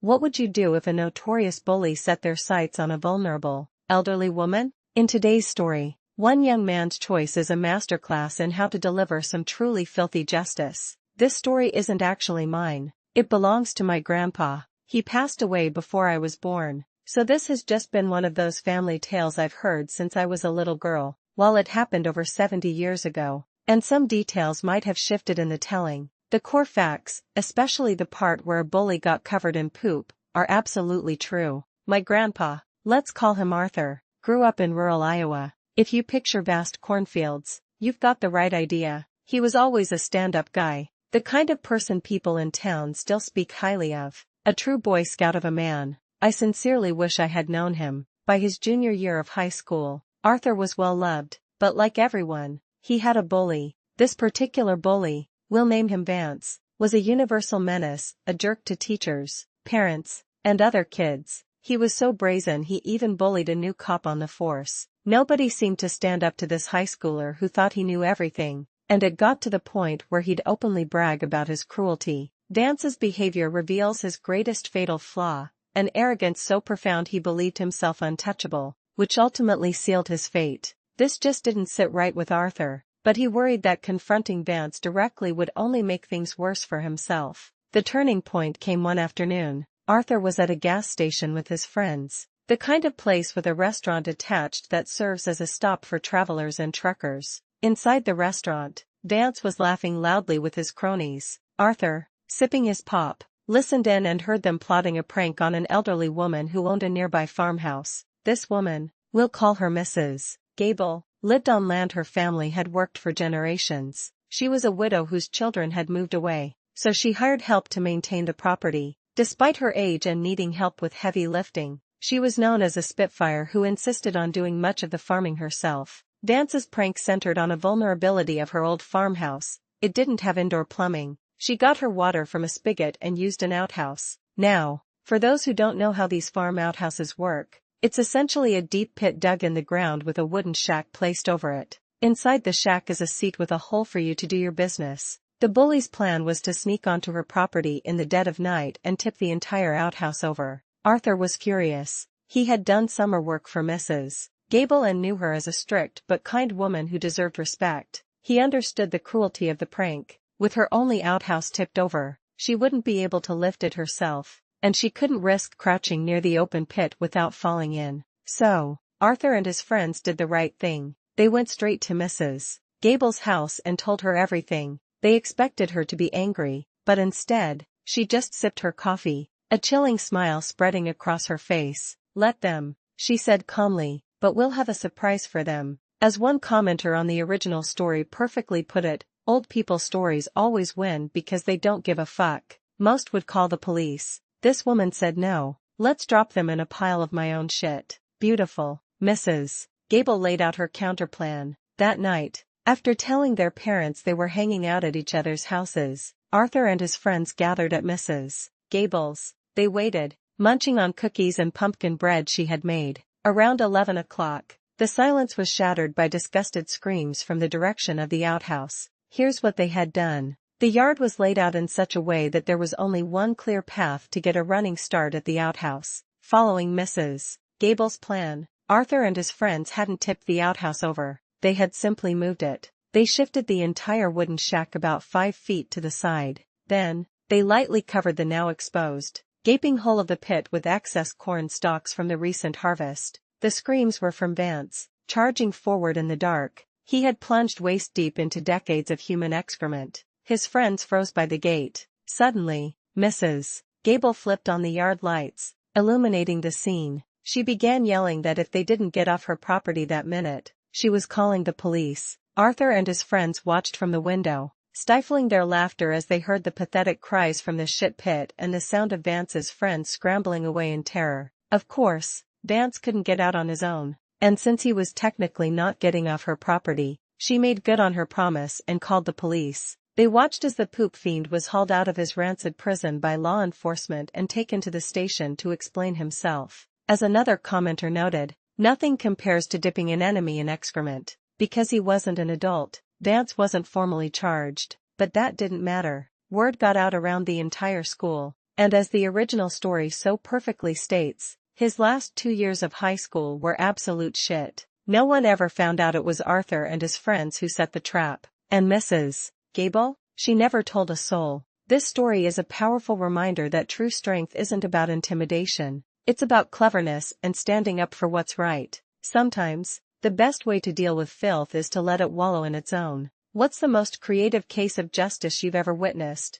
What would you do if a notorious bully set their sights on a vulnerable, elderly woman? In today's story, one young man's choice is a masterclass in how to deliver some truly filthy justice. This story isn't actually mine. It belongs to my grandpa. He passed away before I was born, so this has just been one of those family tales I've heard since I was a little girl. While it happened over 70 years ago, and some details might have shifted in the telling, the core facts, especially the part where a bully got covered in poop, are absolutely true. My grandpa, let's call him Arthur, grew up in rural Iowa. If you picture vast cornfields, you've got the right idea. He was always a stand-up guy, the kind of person people in town still speak highly of, a true Boy Scout of a man. I sincerely wish I had known him. By his junior year of high school, Arthur was well loved, but like everyone, he had a bully. This particular bully, we'll name him Vance, was a universal menace, a jerk to teachers, parents, and other kids. He was so brazen he even bullied a new cop on the force. Nobody seemed to stand up to this high schooler who thought he knew everything, and it got to the point where he'd openly brag about his cruelty. Vance's behavior reveals his greatest fatal flaw, an arrogance so profound he believed himself untouchable, which ultimately sealed his fate. This just didn't sit right with Arthur, but he worried that confronting Vance directly would only make things worse for himself. The turning point came one afternoon. Arthur was at a gas station with his friends, the kind of place with a restaurant attached that serves as a stop for travelers and truckers. Inside the restaurant, Vance was laughing loudly with his cronies. Arthur, sipping his pop, listened in and heard them plotting a prank on an elderly woman who owned a nearby farmhouse. This woman, we'll call her Mrs. Gable, lived on land her family had worked for generations. She was a widow whose children had moved away, so she hired help to maintain the property. Despite her age and needing help with heavy lifting, she was known as a Spitfire who insisted on doing much of the farming herself. Vance's prank centered on a vulnerability of her old farmhouse. It didn't have indoor plumbing. She got her water from a spigot and used an outhouse. Now, for those who don't know how these farm outhouses work, it's essentially a deep pit dug in the ground with a wooden shack placed over it. Inside the shack is a seat with a hole for you to do your business. The bully's plan was to sneak onto her property in the dead of night and tip the entire outhouse over. Arthur was furious. He had done summer work for Mrs. Gable and knew her as a strict but kind woman who deserved respect. He understood the cruelty of the prank. With her only outhouse tipped over, she wouldn't be able to lift it herself, and she couldn't risk crouching near the open pit without falling in. So, Arthur and his friends did the right thing. They went straight to Mrs. Gable's house and told her everything. They expected her to be angry, but instead, she just sipped her coffee, a chilling smile spreading across her face. Let them, she said calmly, but we'll have a surprise for them. As one commenter on the original story perfectly put it, old people stories always win because they don't give a fuck. Most would call the police. This woman said no, let's drop them in a pile of my own shit. Beautiful. Mrs. Gable laid out her counterplan. That night, after telling their parents they were hanging out at each other's houses, Arthur and his friends gathered at Mrs. Gable's. They waited, munching on cookies and pumpkin bread she had made. Around 11 o'clock, the silence was shattered by disgusted screams from the direction of the outhouse. Here's what they had done. The yard was laid out in such a way that there was only one clear path to get a running start at the outhouse. Following Mrs. Gable's plan, Arthur and his friends hadn't tipped the outhouse over. They had simply moved it. They shifted the entire wooden shack about 5 feet to the side. Then, they lightly covered the now exposed, gaping hole of the pit with excess corn stalks from the recent harvest. The screams were from Vance, charging forward in the dark. He had plunged waist deep into decades of human excrement. His friends froze by the gate. Suddenly, Mrs. Gable flipped on the yard lights, illuminating the scene. She began yelling that if they didn't get off her property that minute, she was calling the police. Arthur and his friends watched from the window, stifling their laughter as they heard the pathetic cries from the shit pit and the sound of Vance's friends scrambling away in terror. Of course, Vance couldn't get out on his own, and since he was technically not getting off her property, she made good on her promise and called the police. They watched as the poop fiend was hauled out of his rancid prison by law enforcement and taken to the station to explain himself. As another commenter noted, nothing compares to dipping an enemy in excrement. Because he wasn't an adult, Vance wasn't formally charged, but that didn't matter. Word got out around the entire school. And as the original story so perfectly states, his last 2 years of high school were absolute shit. No one ever found out it was Arthur and his friends who set the trap. And Mrs. Gable? She never told a soul. This story is a powerful reminder that true strength isn't about intimidation. It's about cleverness and standing up for what's right. Sometimes, the best way to deal with filth is to let it wallow in its own. What's the most creative case of justice you've ever witnessed?